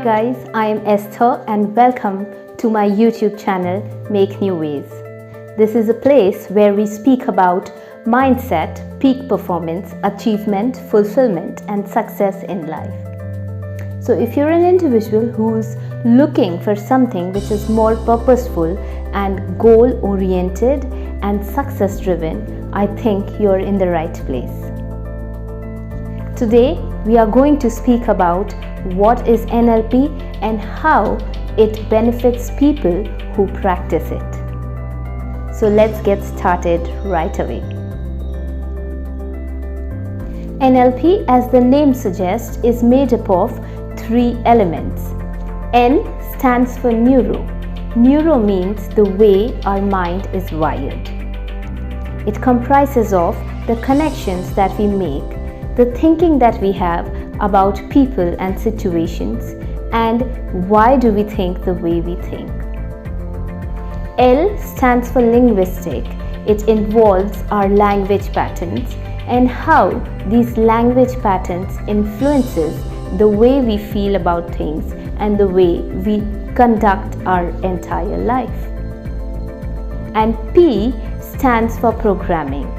guys, I am Esther and welcome to my YouTube channel Make New Ways. This is a place where we speak about mindset, peak performance, achievement, fulfillment and success in life. So if you're an individual who's looking for something which is more purposeful and goal-oriented and success-driven, I think you're in the right place. Today, we are going to speak about what is NLP and how it benefits people who practice it. So let's get started right away. NLP, as the name suggests, is made up of three elements. N stands for neuro. Neuro means the way our mind is wired. It comprises of the connections that we make, the thinking that we have about people and situations, and why do we think the way we think. L stands for linguistic. It involves our language patterns and how these language patterns influences the way we feel about things and the way we conduct our entire life. And P stands for programming.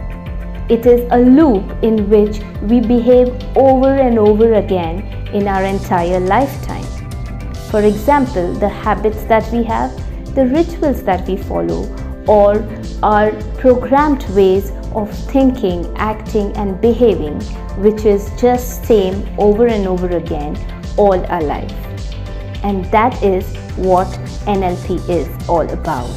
It is a loop in which we behave over and over again in our entire lifetime. For example, the habits that we have, the rituals that we follow, or our programmed ways of thinking, acting and behaving, which is just same over and over again all our life. And that is what NLP is all about.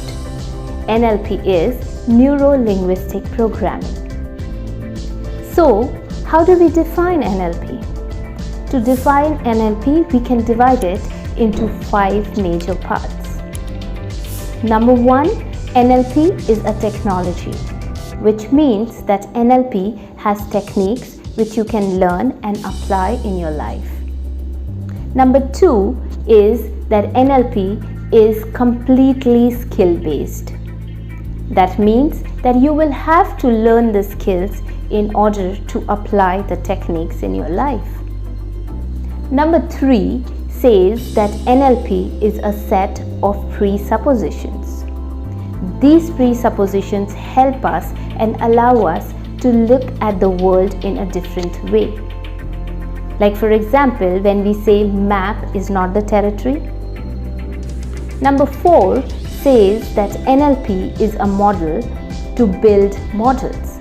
NLP is Neuro Linguistic Programming. So, how do we define NLP? To define NLP, we can divide it into 5 major parts. Number 1, NLP is a technology, which means that NLP has techniques which you can learn and apply in your life. Number 2 is that NLP is completely skill-based. That means that you will have to learn the skills in order to apply the techniques in your life. Number 3 says that NLP is a set of presuppositions. These presuppositions help us and allow us to look at the world in a different way. Like for example, when we say map is not the territory. Number 4 says that NLP is a model to build models.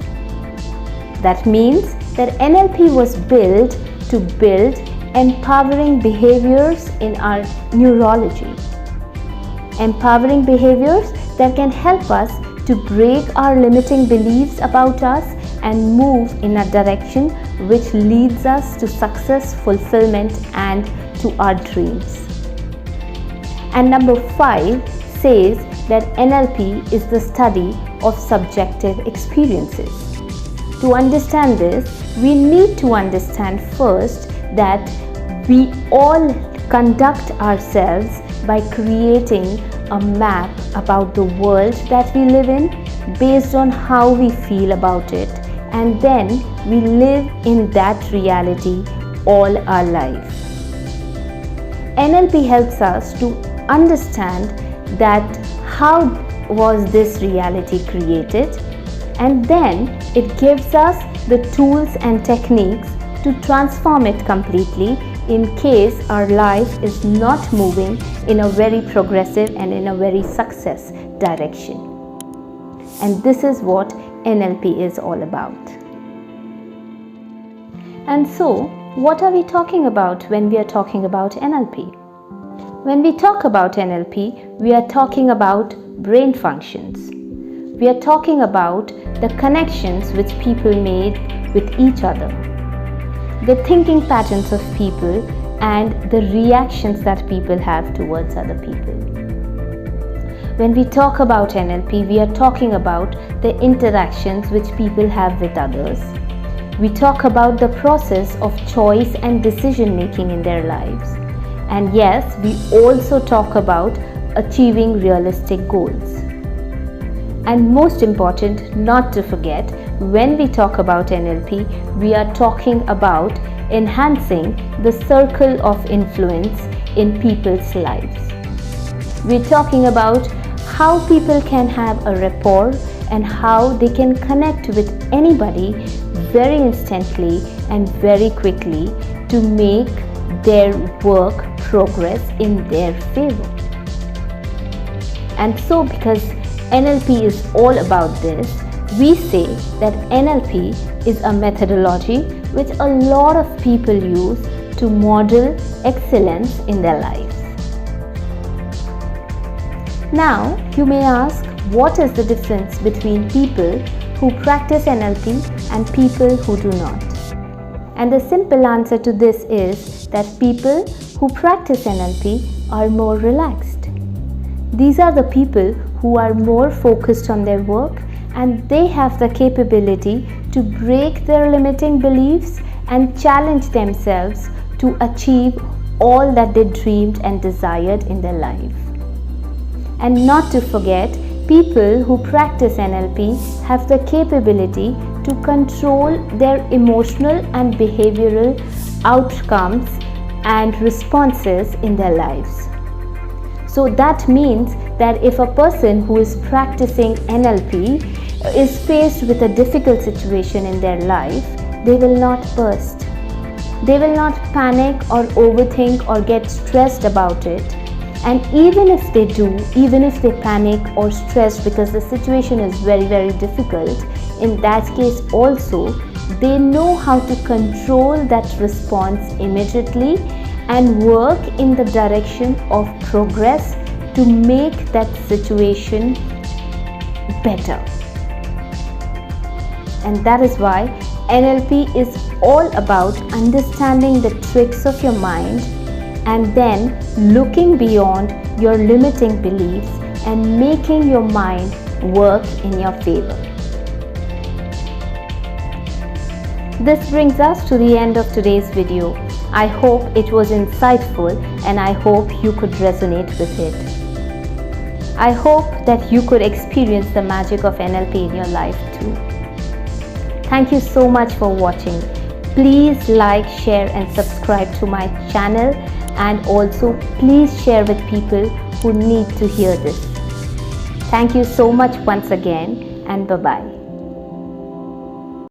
That means that NLP was built to build empowering behaviors in our neurology. Empowering behaviors that can help us to break our limiting beliefs about us and move in a direction which leads us to success, fulfillment and to our dreams. And number 5 says that NLP is the study of subjective experiences. To understand this, we need to understand first that we all conduct ourselves by creating a map about the world that we live in based on how we feel about it, and then we live in that reality all our life. NLP helps us to understand that how was this reality created, and then it gives us the tools and techniques to transform it completely in case our life is not moving in a very progressive and in a very success direction. And this is what NLP is all about. And so, what are we talking about when we are talking about NLP? When we talk about NLP, we are talking about brain functions. We are talking about the connections which people made with each other, the thinking patterns of people and the reactions that people have towards other people. When we talk about NLP, we are talking about the interactions which people have with others. We talk about the process of choice and decision making in their lives. And yes, we also talk about achieving realistic goals. And most important, not to forget, when we talk about NLP, we are talking about enhancing the circle of influence in people's lives. We're talking about how people can have a rapport and how they can connect with anybody very instantly and very quickly to make their work progress in their favor. And so, because NLP is all about this, we say that NLP is a methodology which a lot of people use to model excellence in their lives. Now, you may ask, what is the difference between people who practice NLP and people who do not? And the simple answer to this is that people who practice NLP are more relaxed. These are the people who are more focused on their work, and they have the capability to break their limiting beliefs and challenge themselves to achieve all that they dreamed and desired in their life. And not to forget, people who practice NLP have the capability to control their emotional and behavioral outcomes and responses in their lives. So that means that if a person who is practicing NLP is faced with a difficult situation in their life, they will not burst. They will not panic or overthink or get stressed about it. And even if they do, even if they panic or stress because the situation is very, very difficult, in that case also, they know how to control that response immediately and work in the direction of progress to make that situation better. And that is why NLP is all about understanding the tricks of your mind and then looking beyond your limiting beliefs and making your mind work in your favor. This brings us to the end of today's video. I hope it was insightful and I hope you could resonate with it. I hope that you could experience the magic of NLP in your life too. Thank you so much for watching. Please like, share and subscribe to my channel, and also please share with people who need to hear this. Thank you so much once again, and bye-bye.